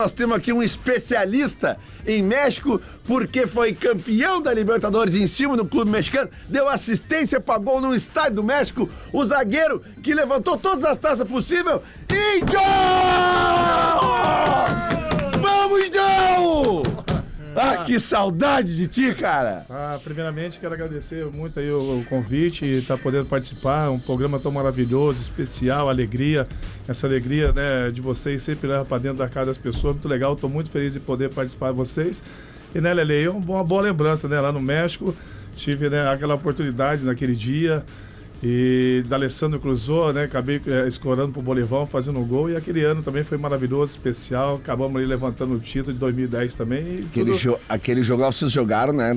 Nós temos aqui um especialista em México, porque foi campeão da Libertadores em cima do clube mexicano, deu assistência para gol no Estádio do México, o zagueiro que levantou todas as taças possíveis. Índio! Vamos, Índio! Ah, que saudade de ti, cara! Primeiramente, quero agradecer muito aí o convite e estar podendo participar. Um programa tão maravilhoso, especial, alegria. Essa alegria, né, de vocês sempre leva para dentro da casa das pessoas. Muito legal, estou muito feliz de poder participar de vocês. E, né, Lele, uma boa lembrança, né, lá no México. Tive, né, aquela oportunidade naquele dia. E da Alessandro cruzou, né? Acabei escorando pro Bolivão, fazendo um gol. E aquele ano também foi maravilhoso, especial. Acabamos ali levantando o título de 2010 também. Aquele jogo lá vocês jogaram, né?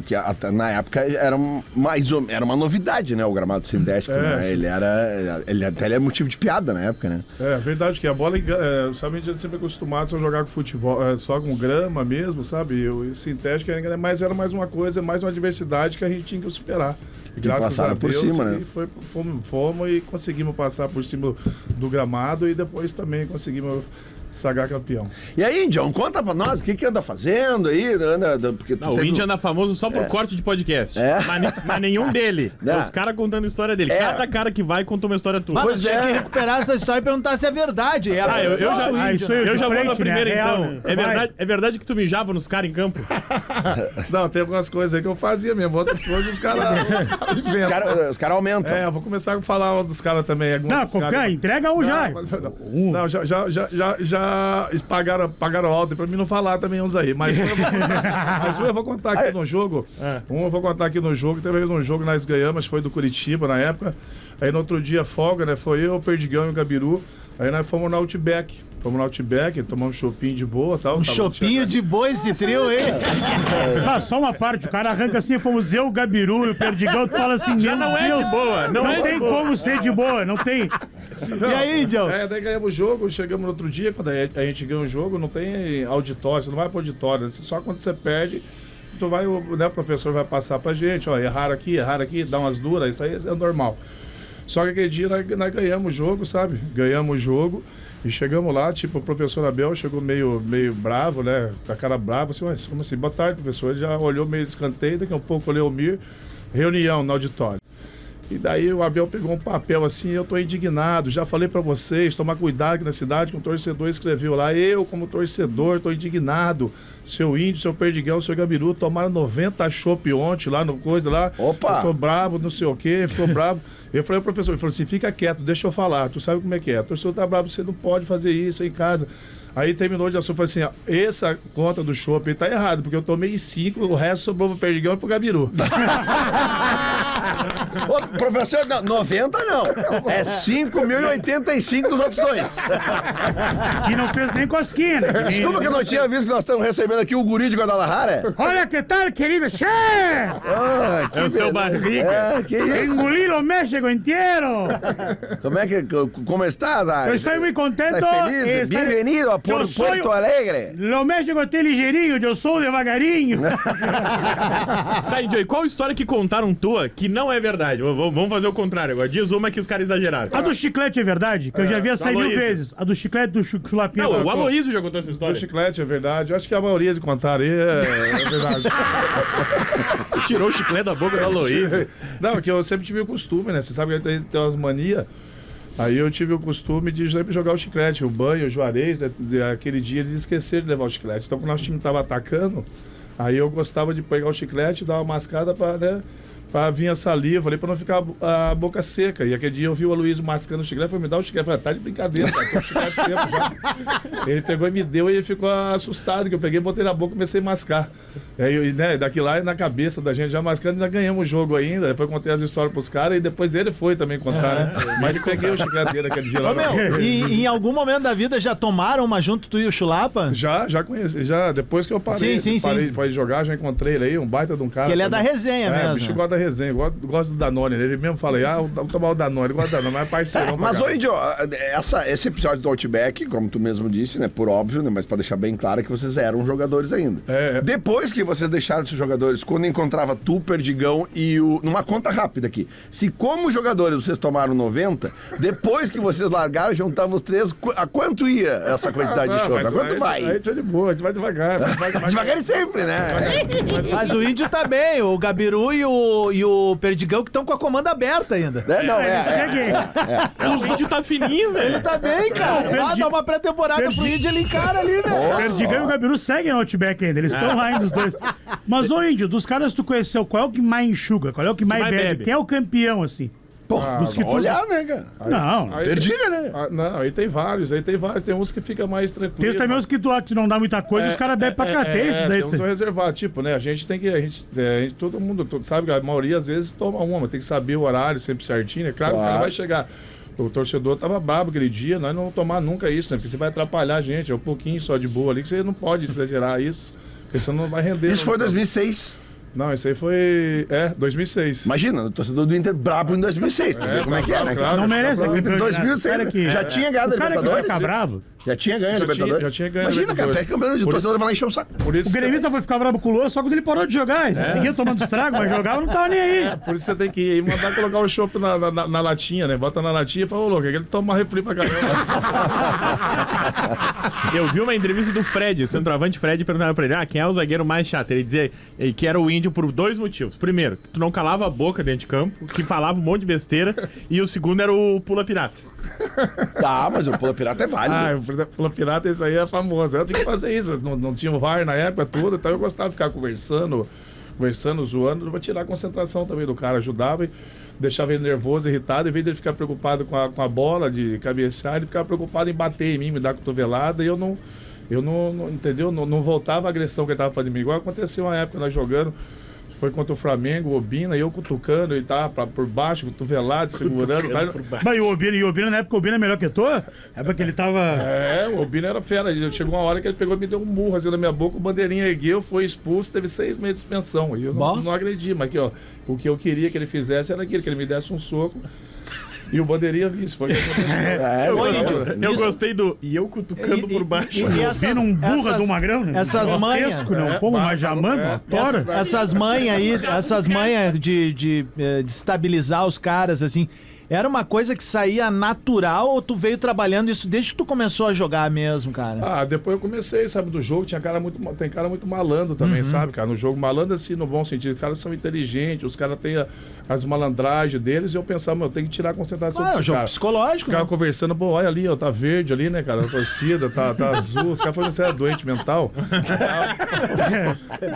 Que na época era uma novidade, né? O gramado sintético, né? Ele era motivo de piada na época, né? É verdade que a bola, sabe, a gente sempre acostumado a jogar com futebol, só com grama mesmo, sabe? O sintético era mais uma coisa, mais uma adversidade que a gente tinha que superar. E graças a Deus, por cima, né? Fomos e conseguimos passar por cima do gramado e depois também conseguimos sagrar campeão. E aí, John, conta pra nós o que anda fazendo aí. O Índio anda famoso só por corte de podcast. Mas nenhum dele. Os caras contando a história dele. Cada cara que vai conta uma história tua. Mas tinha que recuperar essa história e perguntar se é verdade. Eu já vou na primeira, então. É verdade que tu mijava nos caras em campo? Não, tem algumas coisas aí que eu fazia mesmo. Outras coisas os caras os caras aumentam. Eu vou começar a falar dos caras também. Entrega um já. Não, já pagaram alto pra mim não falar também uns aí. Mas eu vou contar aqui no jogo. Eu vou contar aqui no jogo. Teve um jogo nós ganhamos, foi do Curitiba na época. Aí no outro dia folga, né? Foi eu, o Perdigão e o Gabiru. Aí nós fomos no Outback. Tomamos um chopinho de boa e tal. Um chopinho de boa esse trio, hein? Só uma parte, o cara arranca assim, fomos eu, o Gabiru e o Perdigão, tu fala assim, já não é de boa. Não tem como ser de boa, não tem. E aí, John? Daí ganhamos o jogo, chegamos no outro dia, quando a gente ganha o jogo, não tem auditório, você não vai pro auditório, só quando você perde, tu vai, né, o professor vai passar pra gente, erraram aqui, dá umas duras, isso aí é normal. Só que aquele dia nós ganhamos o jogo, sabe? Ganhamos o jogo e chegamos lá, tipo, o professor Abel chegou meio bravo, né? Com a cara brava, assim, mas como assim? Boa tarde, professor. Ele já olhou meio de escanteio, daqui a um pouco olhou o Mir, reunião no auditório. E daí o Abel pegou um papel assim, eu tô indignado, já falei pra vocês, tomar cuidado aqui na cidade, que um torcedor escreveu lá, eu como torcedor tô indignado, seu Índio, seu Perdigão, seu Gabiru tomaram 90 chopp ontem lá no coisa lá, Opa! Eu tô bravo, não sei o quê, ficou bravo. Eu falei ao professor, ele falou assim, fica quieto, deixa eu falar, tu sabe como é que é, o torcedor tá bravo, você não pode fazer isso em casa. Aí terminou de assunto, falei assim, essa conta do chopp tá errado, porque eu tomei 5, o resto sobrou pro Perdigão e pro Gabiru. Ô, professor, não, 90 não. É 5.085 dos outros dois. Que não fez nem cosquinha, né? Desculpa que eu não tinha visto que nós estamos recebendo aqui o guri de Guadalajara. Olha que tal, querido. Che! É o seu barriga. Que isso? Engoli o México inteiro. Como está? Eu estou muito contente. ¿Estás feliz? Bienvenido a Porto Alegre. O México tem ligeirinho, eu sou devagarinho. Tá, Índio, e qual história que contaram tua que não é verdade? Vamos fazer o contrário agora. Diz uma que os caras exageraram. A do chiclete é verdade, que eu já vi essa 1000 vezes. A do chiclete do chulapinho. Não, o Aloysio já contou essa história. O chiclete é verdade. Eu acho que a maioria de contar aí é verdade. Tu tirou o chiclete da boca do Aloysio. Não, que eu sempre tive o costume, né? Você sabe que ele tem umas manias. Aí eu tive o costume de sempre jogar o chiclete. O Banho, o Juarez, né? Aquele dia eles esqueceram de levar o chiclete. Então, quando o nosso time tava atacando, aí eu gostava de pegar o chiclete e dar uma mascada pra, né? Pra vir a saliva ali, pra não ficar a boca seca. E aquele dia eu vi o Aloysio mascando o chiclete, falei, me dá o chiclete. Eu falei, tá de brincadeira, cara, tem o chiclete seco já. Ele pegou e me deu e ele ficou assustado, que eu peguei, botei na boca e comecei a mascar. Aí, né, daqui lá na cabeça da gente já mascando, ainda ganhamos o jogo ainda. Depois contei as histórias pros caras e depois ele foi também contar, né? Mas peguei o chiclete dele naquele dia lá. E em algum momento da vida já tomaram uma junto, tu e o Chulapa? Já conheci, já depois que eu parei, sim. parei de jogar, já encontrei ele aí, um baita de um cara. Que ele é da resenha mesmo. O bicho gosta da resenha. Gosto do Danone. Ele mesmo fala, vou tomar o Danone. Ele gosta do Danone, mas parceirão. Mas, ô, Índio, esse episódio do Outback, como tu mesmo disse, né? Por óbvio, né? Mas pra deixar bem claro que vocês eram jogadores ainda. Depois que vocês deixaram de ser jogadores, quando encontrava tu, Perdigão e o... Numa conta rápida aqui. Se como jogadores vocês tomaram 90, depois que vocês largaram, juntavam os três, a quanto ia essa quantidade de show? A quanto vai? A gente é de boa, a gente vai devagar. Devagar e sempre, né? Mas o Índio tá bem, o Gabiru e o Perdigão que estão com a comanda aberta ainda. O Índio tá fininho, velho. Ele tá bem, cara. Vai dar uma pré-temporada pro Índio, ele encara ali, velho. O Perdigão e o Gabiru seguem no Outback ainda, eles estão lá ainda os dois. Mas, ô Índio, dos caras que tu conheceu, qual é o que mais enxuga? Qual é o que mais bebe? Quem é o campeão, assim? Dos que olhar, né, cara? Não. Perdiga, né? Não, aí tem vários. Tem uns que fica mais tranquilo. Tem também uns que tu não dá muita coisa e os caras bebem pra cater esses daí. Tem uns reservados. Tipo, né, a gente tem que... todo mundo sabe que a maioria às vezes toma uma, mas tem que saber o horário sempre certinho, né? Claro. Que o cara vai chegar... O torcedor tava brabo aquele dia, nós não vamos tomar nunca isso, né? Porque você vai atrapalhar a gente, é um pouquinho só de boa ali, que você não pode exagerar isso, porque você não vai render. Isso foi 2006. Não, esse aí foi... 2006. Imagina, o torcedor do Inter brabo em 2006. Tu vê como é que é, né? Claro, não merece. O Inter em 2006 já tinha ganhado a Libertadores. Vai ficar bravo. Já tinha ganho a Libertadores. Já tinha ganho. Imagina, cara, até campeão de torcedor vai lá encher o saco. O gremista foi ficar bravo com o Lua só quando ele parou de jogar. Ele seguia tomando estrago, mas jogava, não tava nem aí. Por isso você tem que ir mandar colocar o chopp na latinha, né? Bota na latinha e fala, ô louco, ele toma refri pra caramba. Eu vi uma entrevista do Fred, o centroavante Fred, perguntava pra ele, quem é o zagueiro mais chato? Ele dizia que era o Índio por 2 motivos. Primeiro, que tu não calava a boca dentro de campo, que falava um monte de besteira, e o segundo era o Pula Pirata. Tá, mas o Pula Pirata é válido. O Pula Pirata, isso aí é famoso. Eu tinha que fazer isso, não tinha o VAR na época toda, então eu gostava de ficar conversando, zoando, pra tirar a concentração também do cara, ajudava e deixava ele nervoso, irritado, em vez de ele ficar preocupado com a bola, de cabecear, ele ficava preocupado em bater em mim, me dar cotovelada, e eu não entendeu? Não voltava a agressão que ele tava fazendo em mim. Igual aconteceu uma época nós jogando, foi contra o Flamengo, o Obina, e eu cutucando, ele tava por baixo, cotovelado, segurando. Mas e o Obina, na época, o Obina é melhor que tu? É porque ele tava... o Obina era fera. Chegou uma hora que ele pegou e me deu um murro assim na minha boca, o bandeirinha ergueu, foi expulso, teve 6 meses de suspensão. E eu não agredi, mas aqui, ó, o que eu queria que ele fizesse era aquilo, que ele me desse um soco. E o bandeirinha vice, foi o que aconteceu. Eu gostei do... E eu cutucando por baixo. Vira um burra do Magrão, né? Essas manhas... Essas manhas de estabilizar os caras, assim... Era uma coisa que saía natural ou tu veio trabalhando isso desde que tu começou a jogar mesmo, cara? Depois eu comecei, sabe, do jogo, tem cara muito malandro também, sabe, cara? No jogo, malandro assim, no bom sentido, os caras são inteligentes, os caras têm as malandragens deles, e eu pensava, eu tenho que tirar a concentração desse jogo cara. Psicológico, Ficava conversando, olha ali, ó, tá verde ali, né, cara, a torcida, tá azul, os caras falaram, você é doente mental?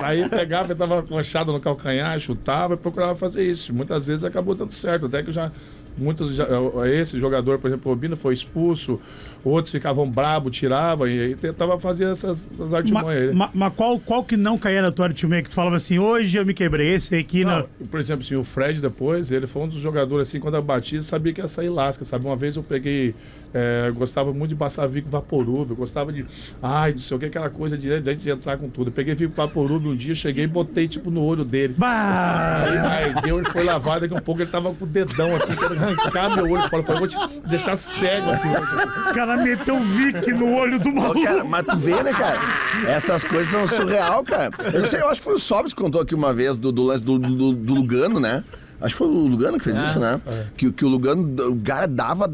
Aí pegava, ele tava conchado no calcanhar, chutava e procurava fazer isso. Muitas vezes acabou dando certo, até que esse jogador, por exemplo, o Obina foi expulso, outros ficavam bravos, tiravam e aí tentava fazer essas artimanhas. Mas qual que não caía na tua artimanha que tu falava assim, hoje eu me quebrei, esse aqui não. Por exemplo, assim, o Fred depois, ele foi um dos jogadores assim, quando eu bati, sabia que ia sair lasca, sabe? Uma vez eu peguei, gostava muito de passar Vico Vaporub, eu gostava de, não sei o que, aquela coisa de entrar com tudo. Eu peguei Vico Vaporub um dia, cheguei e botei tipo no olho dele. Aí deu, ele foi lavado, daqui a um pouco ele tava com o dedão assim, querendo arrancar meu olho fora. Eu falei, vou te deixar cego aqui. O cara meteu o Vic no olho do maluco. Cara, mas tu vê, né, cara? Essas coisas são surreal, cara. Eu não sei, eu acho que foi o Sobis que contou aqui uma vez do lance do Lugano, né? Acho que foi o Lugano que fez isso, né? Que o Lugano, o cara dava,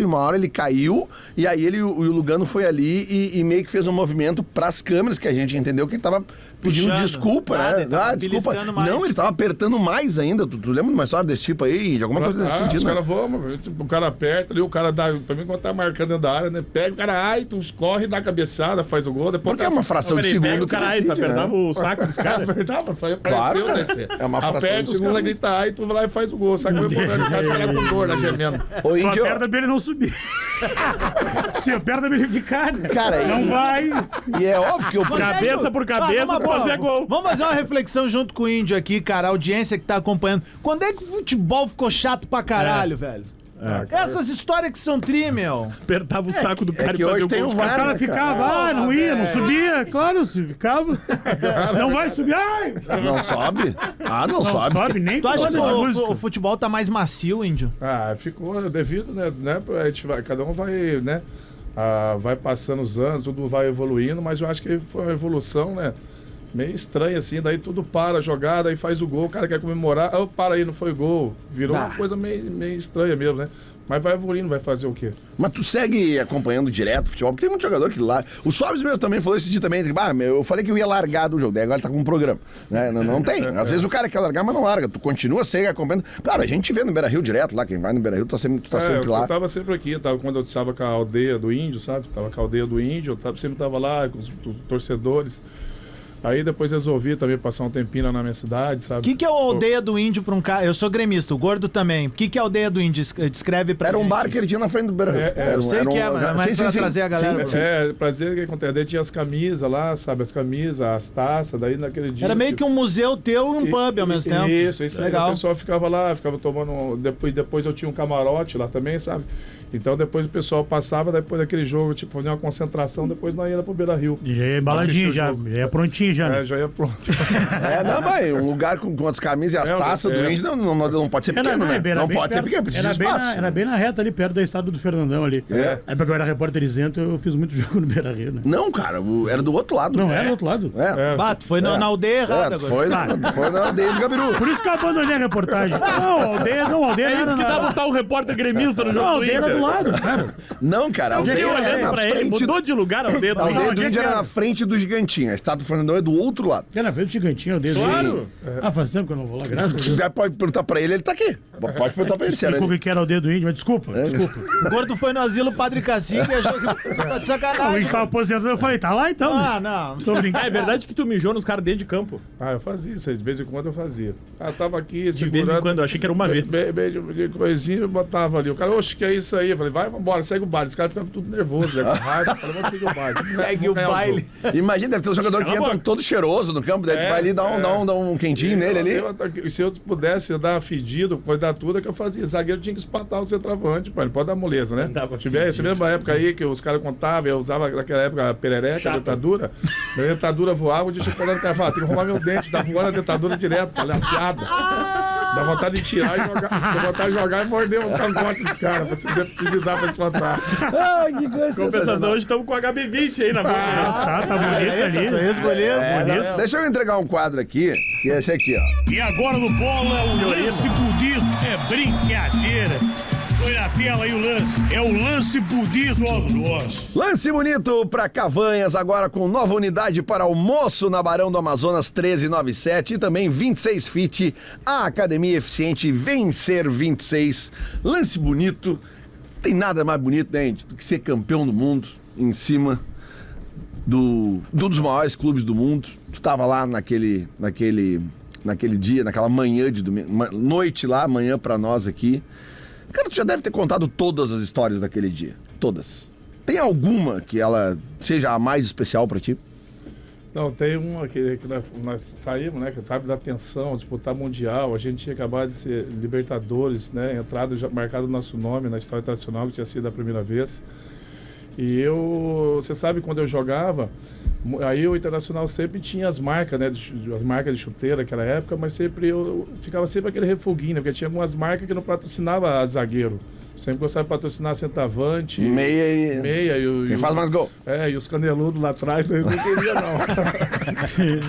e uma hora ele caiu, e aí o Lugano foi ali e meio que fez um movimento pras câmeras, que a gente entendeu que ele tava pedindo desculpa, né? Desculpa. Não, ele tava apertando mais ainda. Tu lembra de uma história desse tipo aí? De alguma coisa desse sentido, os né? caras vão, o cara aperta ali, o cara dá, pra mim, quando tá marcando dentro da área, né? Pega o cara, tu corre, dá a cabeçada, faz o gol, depois... Porque é uma fração de segundo. O cara, tu apertava o saco dos caras. Apertava, apareceu, né? É uma fração aperta, o segundo grita, tu vai lá e faz o gol. Sabe que o cara fica com dor, gemendo. O Índio... A perna dele não subir. Se a perna dele ficar, né? Cara, não vai. E é óbvio que eu... Cabeça por cabeça, pra fazer gol. Vamos fazer uma reflexão junto com o Índio aqui, cara, a audiência que tá acompanhando. Quando é que o futebol ficou chato pra caralho, velho? Essas histórias que são tri, meu. Apertava o saco do cara que e fazia hoje o tem gol. o O VAR, cara né, ficava, não ia, não subia. Claro, se ficava. Não vai subir. Ai! Não sobe? Não Não sobe. sobe nem Tu acha com que banda de o música. futebol tá mais macio, Índio? Ficou devido, né? A gente vai, cada um vai, né? Vai passando os anos, tudo vai evoluindo, mas eu acho que foi uma evolução, né? Meio estranha, assim, daí tudo para a jogada, aí faz o gol, o cara quer comemorar, para aí, não foi gol. Virou uma coisa meio estranha mesmo, né? Mas vai evoluindo, vai fazer o quê? Mas tu segue acompanhando direto o futebol, porque tem muito jogador que lá. O Sobis mesmo também falou esse dia também. Eu falei que eu ia largar do jogo, daí agora tá com um programa. Né? Não tem. Às vezes o cara quer largar, mas não larga. Tu continua, segue acompanhando. Claro, a gente vê no Beira Rio direto lá. Quem vai no Beira Rio tá sempre lá. Eu tava sempre aqui, quando eu estava com a aldeia do Índio, sabe? Tava com a aldeia do Índio, eu sempre tava lá com os torcedores. Aí depois resolvi também passar um tempinho lá na minha cidade, sabe? O que é a aldeia do Índio pra um cara? Eu sou gremista, o Gordo também. O que é a aldeia do Índio? Descreve pra Era um gente. bar que ele tinha na frente do Beira Rio. Eu sei que é, mas pra trazer a galera. Prazer, o que acontece? Daí tinha as camisas lá, sabe? As camisas, as taças, daí naquele dia... Era meio que um museu teu e um pub ao mesmo tempo. Isso aí. Legal. O pessoal ficava lá, ficava tomando... Depois eu tinha um camarote lá também, sabe? Então depois o pessoal passava, depois daquele jogo, tipo, fazia uma concentração, depois nós ia pro Beira Rio. E já ia embaladinho, já ia prontinho já. Né? Já ia pronto. Mas um lugar com as camisas e as taças do Índio não pode ser pequeno, né? Não pode ser pequeno, precisa de espaço. Era bem na reta ali, perto da estátua do Fernandão ali. Aí porque eu era repórter isento, eu fiz muito jogo no Beira Rio, né? Não, cara, era do outro lado. Não, era do outro lado. Bato, foi na aldeia errada agora. Foi na aldeia do Gabiru. Por isso que eu abandonei a reportagem. Não, aldeia É isso que dá botar o repórter gremista no jogo do aldeia era do Inter. lado, cara. Não, cara, a aldeia Eu era olhando na pra ele, frente... mudou de lugar a aldeia do A aldeia Inter. do Índio era na frente do Gigantinho. A estátua do Fernandão é do outro lado. Que era na frente do Gigantinho, aldeia. Claro. Faz tempo que eu não vou lá, graças a Se Deus. quiser, pode perguntar pra ele tá aqui. Pode perguntar pra ele se era Explicou ele. o que era aldeia do Índio, mas desculpa. O Gordo foi no asilo Padre Cacique e achou que tá de O sacanagem. Índio tava aposentado, eu falei, tá lá então. Não. Tô brincando. É verdade que tu mijou nos caras dentro de campo. Eu fazia isso aí, de vez em quando eu fazia. Tava aqui, De vez em quando, eu achei que era uma vez. De coisinha, eu botava ali. O cara, oxe, que é isso aí? Eu falei, vai, vambora, segue o baile. Esse cara fica tudo nervoso, né? Com raiva. Eu falei, vamos seguir o baile. Segue o baile. Imagina, deve ter um jogador que Cala a entra boca. todo cheiroso no campo, daí tu vai ali dar um quentinho nele ali. Se eu pudesse dar fedido, pode dar tudo, é que eu fazia. Zagueiro tinha que espantar o centroavante, pai. Não pode dar moleza, né? Dava Tivesse, lembra a época aí que os caras contavam, eu usava naquela época a perereca, a dentadura. Minha dentadura voava, o dia chegou lá no cara, tem que arrumar meu dente, tá voando a dentadura direto, palhaçada. Dá vontade de tirar e jogar. Dá vontade de jogar e morder o cangote dos caras, pra precisar pra espantar. Que coisa Compensação, hoje estamos com HB20 aí na boca. Tá bonito ali. Só escolher. Deixa eu entregar um quadro aqui, que é esse aqui, ó. E agora no bola é o lance bonito. É brincadeira. Põe na tela aí o lance. É o lance bonito. Nosso. Lance bonito para Cavanhas, agora com nova unidade para almoço na Barão do Amazonas 1397 e também 26 Fit, a academia eficiente Vencer 26. Lance bonito, tem nada mais bonito, né, gente, do que ser campeão do mundo em cima de um dos maiores clubes do mundo. Tu tava lá naquele dia, naquela manhã de domingo, noite lá, manhã para nós aqui. Cara, tu já deve ter contado todas as histórias daquele dia. Todas. Tem alguma que ela seja a mais especial pra ti? Não, tem uma que nós saímos, né? Que sabe da tensão, disputar mundial. A gente tinha acabado de ser Libertadores, né? Entrado, já marcado o nosso nome na história tradicional, que tinha sido a primeira vez. E você sabe, quando eu jogava, aí o Internacional sempre tinha as marcas, né? As marcas de chuteira naquela época, mas sempre eu ficava sempre aquele refuguinho, né? Porque tinha algumas marcas que não patrocinava a zagueiro. Sempre gostava de patrocinar centroavante. Meia e Quem faz mais gol. E os caneludos lá atrás, eles não queriam, não.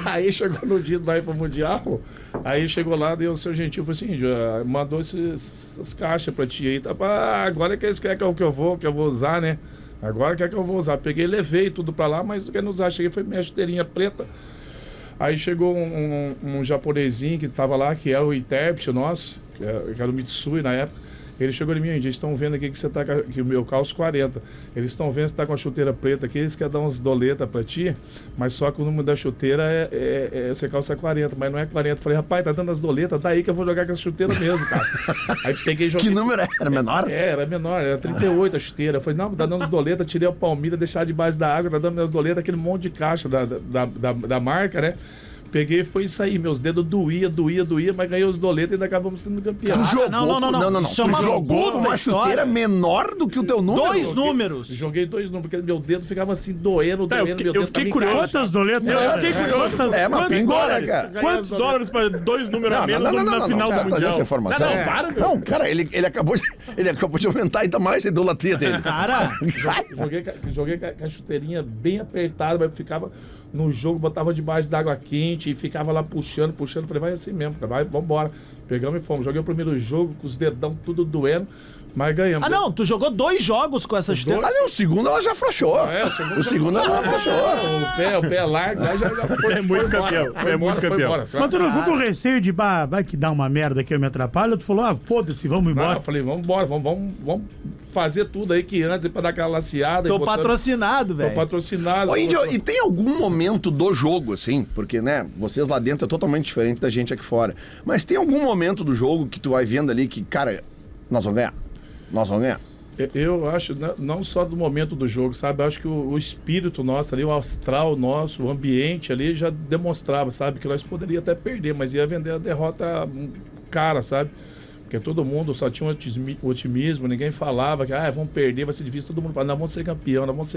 Aí chegou no dia daí pro Mundial, aí chegou lá, e o seu Gentil falou assim, mandou essas caixas pra ti aí. Tá, agora que eles querem que eu vou usar, né? Agora quer que eu vou usar. Peguei, levei tudo pra lá, mas não quero usar. Cheguei, foi minha chuteirinha preta. Aí chegou um japonesinho que tava lá, que era o intérprete nosso, que era o Mitsui na época. Ele chegou em mim, eles estão vendo aqui que você tá que o meu calço 40. Eles estão vendo que você tá com a chuteira preta aqui, eles querem dar uns doletas pra ti, mas só que o número da chuteira você calça 40, mas não é 40. Falei, rapaz, tá dando as doletas, daí que eu vou jogar com essa chuteira mesmo, cara. Aí peguei e joguei. Que número era? Menor? Era menor, era 38 a chuteira. Falei, não, tá dando as doletas, tirei a palmilha, deixar debaixo da água, tá dando minhas doletas, aquele monte de caixa da marca, né? peguei e foi sair. Meus dedos doía, mas ganhei os doletas e ainda acabamos sendo campeão. Tu jogou, não. Isso é tu uma jogou puta uma história. chuteira menor do que o teu número. 2 números. Joguei 2 números, porque meu dedo ficava assim, doendo, Tá, eu meu fiquei dedo curioso. tava Quantas doletas? Eu fiquei curioso. É, mas pingou, né, cara? Quantos dólares pra 2 números a menos na final do cara, Mundial? essa informação. Não, para, meu. Não, cara, ele acabou de aumentar ainda mais a idolatria dele. Cara, Joguei com a chuteirinha bem apertada, mas ficava no jogo, botava debaixo d'água quente e ficava lá puxando. Falei, vai assim mesmo, vai, vambora. Pegamos e fomos. Joguei o primeiro jogo com os dedão tudo doendo, mas ganhamos. não, tu jogou 2 jogos com essa chuteira. Ah, não, o segundo ela já afrouxou. O segundo ela já afrouxou. O pé largo, lá já foi. É muito campeão, é muito campeão. Mas tu não ficou com receio de, vai que dá uma merda que eu me atrapalho? Tu falou, foda-se, vamos Não, embora. eu falei, vamos embora, vamos fazer tudo aí que antes pra dar aquela laceada. Tô e botando- patrocinado, Tô velho. patrocinado. Ô, Índio, e tem algum momento do jogo, assim, porque, né, vocês lá dentro é totalmente diferente da gente aqui fora, mas tem algum momento do jogo que tu vai vendo ali que, cara, nós vamos ganhar. Eu acho, não só do momento do jogo, sabe? Eu acho que o espírito nosso ali, o astral nosso, o ambiente ali já demonstrava, sabe? Que nós poderíamos até perder, mas ia vender a derrota cara, sabe? Porque todo mundo só tinha um otimismo, ninguém falava que vamos perder, vai ser difícil, todo mundo fala, não, vamos ser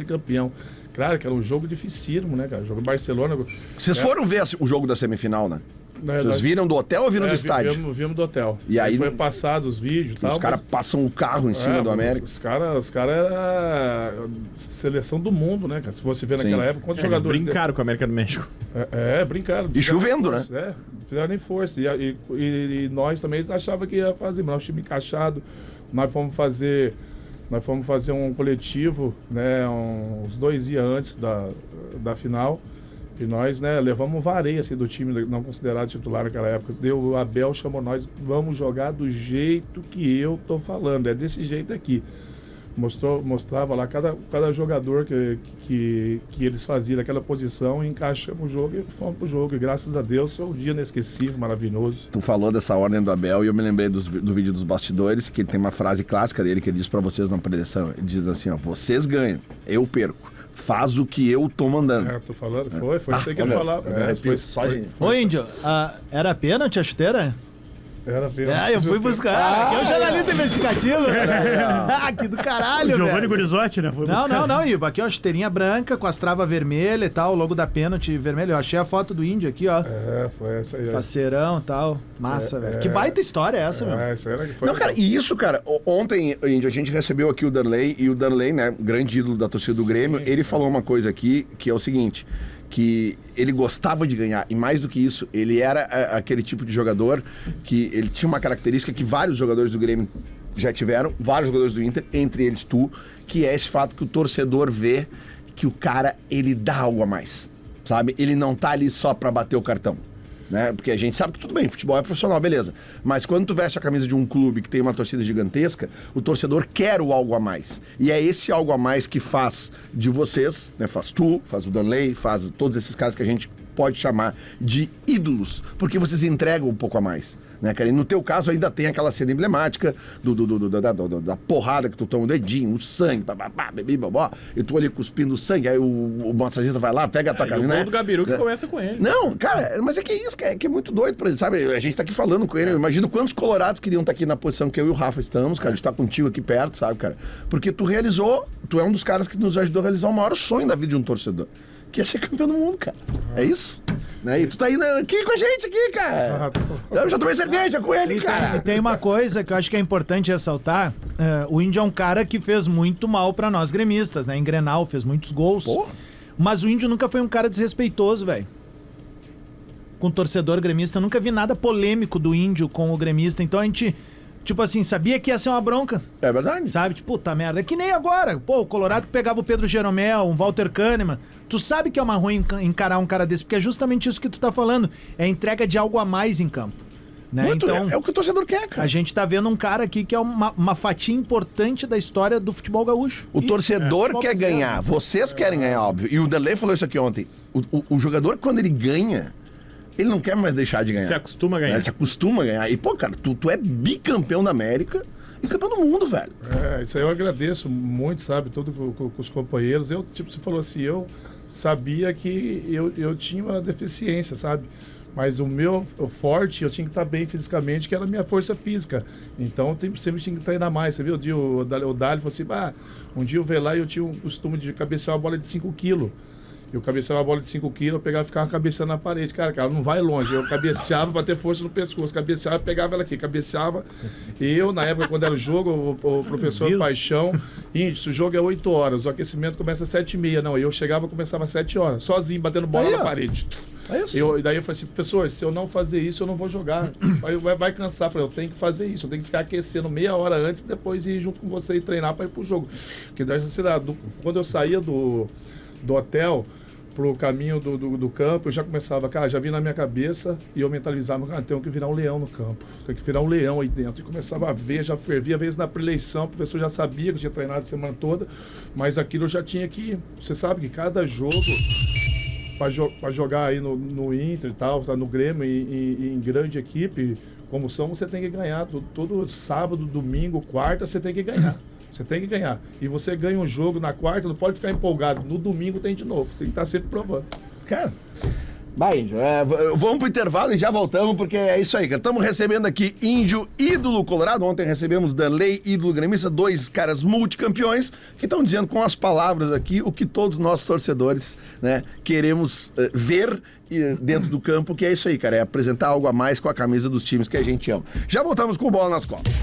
campeão. Claro que era um jogo dificílimo, né, cara? O jogo em Barcelona. Vocês foram ver o jogo da semifinal, né? Né, Vocês viram do hotel ou viram do estádio? Vimos do hotel. E aí foi passado os vídeos e tal. Os caras passam o carro em cima do América. Os caras eram seleção do mundo, né, cara? Se você ver naquela época, quantos Eles jogadores... brincaram com a América do México. Brincaram. E chovendo, né? Fizeram nem força. E nós também achávamos que ia fazer, mas nós time encaixado. Nós fomos fazer um coletivo, né, uns 2 dias antes da final. E nós, né, levamos um vareio assim, do time não considerado titular naquela época. O Abel chamou nós, vamos jogar do jeito que eu tô falando, é desse jeito aqui. Mostrava lá cada jogador que eles faziam naquela posição, e encaixamos o jogo e fomos pro jogo. E graças a Deus foi um dia inesquecível, maravilhoso. Tu falou dessa ordem do Abel e eu me lembrei do vídeo dos bastidores, que tem uma frase clássica dele que ele diz pra vocês na preleção. Ele diz assim, ó, vocês ganham, eu perco. Faz o que eu tô mandando. Tô falando, foi isso aí que eu ia falar. Ô, Índio, era pênalti a chuteira? Era bem. Eu fui buscar. Aqui é o jornalista investigativo. Que do caralho, O Giovanni velho. Gurizotti, né? Foi buscar. Não, Ivo. Aqui, ó, chuteirinha branca com as travas vermelhas e tal, o logo da pênalti vermelho. Eu achei a foto do Índio aqui, ó. Foi essa aí. Faceirão e tal. Massa, velho. Que baita história é essa, meu? Essa era que foi. Não, cara, e isso, cara, ontem, Índio, a gente recebeu aqui o Darley, e o Darley, né, grande ídolo da torcida do Grêmio, ele falou uma coisa aqui, que é o seguinte, que ele gostava de ganhar, e mais do que isso, ele era aquele tipo de jogador que ele tinha uma característica que vários jogadores do Grêmio já tiveram, vários jogadores do Inter, entre eles tu, que é esse fato que o torcedor vê que o cara, ele dá algo a mais, sabe? Ele não tá ali só pra bater o cartão. Né? Porque a gente sabe que tudo bem, futebol é profissional, beleza. Mas quando tu veste a camisa de um clube que tem uma torcida gigantesca, o torcedor quer o algo a mais. E é esse algo a mais que faz de vocês, né? Faz tu, faz o Danley, faz todos esses caras que a gente pode chamar de ídolos, porque vocês entregam um pouco a mais. Né, cara? E no teu caso ainda tem aquela cena emblemática da porrada que tu toma o dedinho, o sangue, e tu ali cuspindo o sangue, aí o massagista vai lá, pega a tua camisa, o né? gol do Gabiru que começa com ele. Não, cara, mas é que é isso, que é muito doido pra ele, sabe? A gente tá aqui falando com ele, eu imagino quantos colorados queriam estar aqui na posição que eu e o Rafa estamos, cara, a gente tá contigo aqui perto, sabe, cara? Porque tu é um dos caras que nos ajudou a realizar o maior sonho da vida de um torcedor, que é ser campeão do mundo, cara. É isso? Né? E tu tá indo aqui com a gente aqui, cara. Eu já tomei cerveja com ele, cara. E tem uma coisa que eu acho que é importante ressaltar. O Índio é um cara que fez muito mal pra nós gremistas, né? Em Grenal, fez muitos gols. Porra. Mas o Índio nunca foi um cara desrespeitoso, velho. Com o torcedor gremista. Eu nunca vi nada polêmico do Índio com o gremista. Então a gente, tipo assim, sabia que ia ser uma bronca. É verdade. Sabe? Tipo, puta merda. É que nem agora. Pô, o Colorado que pegava o Pedro Jeromel, um Walter Kahneman. Tu sabe que é uma ruim encarar um cara desse, porque é justamente isso que tu tá falando. É a entrega de algo a mais em campo. Né? Muito, então, é o que o torcedor quer, cara. a gente tá vendo um cara aqui que é uma fatia importante da história do futebol gaúcho. O torcedor futebol quer brasileiro. ganhar, vocês querem ganhar, óbvio. E o Danley falou isso aqui ontem. O jogador, quando ele ganha, ele não quer mais deixar de ganhar. Se acostuma a ganhar. Ele se acostuma a ganhar. E, pô, cara, tu é bicampeão da América e campeão do mundo, velho. Isso aí eu agradeço muito, sabe? Tudo com os companheiros. Tipo, você falou assim, sabia que eu tinha uma deficiência, sabe? Mas o forte, eu tinha que estar bem fisicamente, que era a minha força física. Então, eu sempre tinha que treinar mais. Você viu? O Dali falou assim, um dia eu veio lá e eu tinha um costume de cabecear uma bola de 5 quilos. Eu cabeceava uma bola de 5 quilos, eu pegava e ficava cabeceando na parede. Cara, não vai longe. Eu cabeceava para ter força no pescoço. Cabeceava, pegava ela aqui. Cabeceava. E eu, na época, quando era o jogo, o professor Paixão, se o jogo é 8 horas, o aquecimento começa às 7h30. Não, eu chegava e começava às 7 horas, sozinho, batendo bola na parede. É isso. Daí eu falei assim, professor, se eu não fazer isso, eu não vou jogar. Vai cansar. Eu falei, eu tenho que fazer isso. Eu tenho que ficar aquecendo meia hora antes e depois ir junto com você e treinar para ir pro jogo. Porque quando eu saía do hotel pro caminho do campo, eu já começava, cara, já vi na minha cabeça e eu mentalizava, cara, tenho que virar um leão no campo, tenho que virar um leão aí dentro. E começava a ver, já fervia, às vezes na preleição, o professor já sabia que eu tinha treinado a semana toda, mas aquilo eu já tinha que, você sabe que cada jogo, para jogar aí no Inter e tal, no Grêmio e em grande equipe, como são, você tem que ganhar, todo sábado, domingo, quarta, você tem que ganhar. Você tem que ganhar. E você ganha um jogo na quarta, não pode ficar empolgado. No domingo tem de novo. Tem que estar sempre provando. Cara, vai, Índio. Vamos pro intervalo e já voltamos, porque é isso aí, cara. Estamos recebendo aqui Índio, ídolo colorado. Ontem recebemos Danley, ídolo gremista, 2 caras multicampeões, que estão dizendo com as palavras aqui o que todos nós torcedores, né, queremos ver dentro do campo, que é isso aí, cara. É apresentar algo a mais com a camisa dos times que a gente ama. Já voltamos com Bola nas Costas.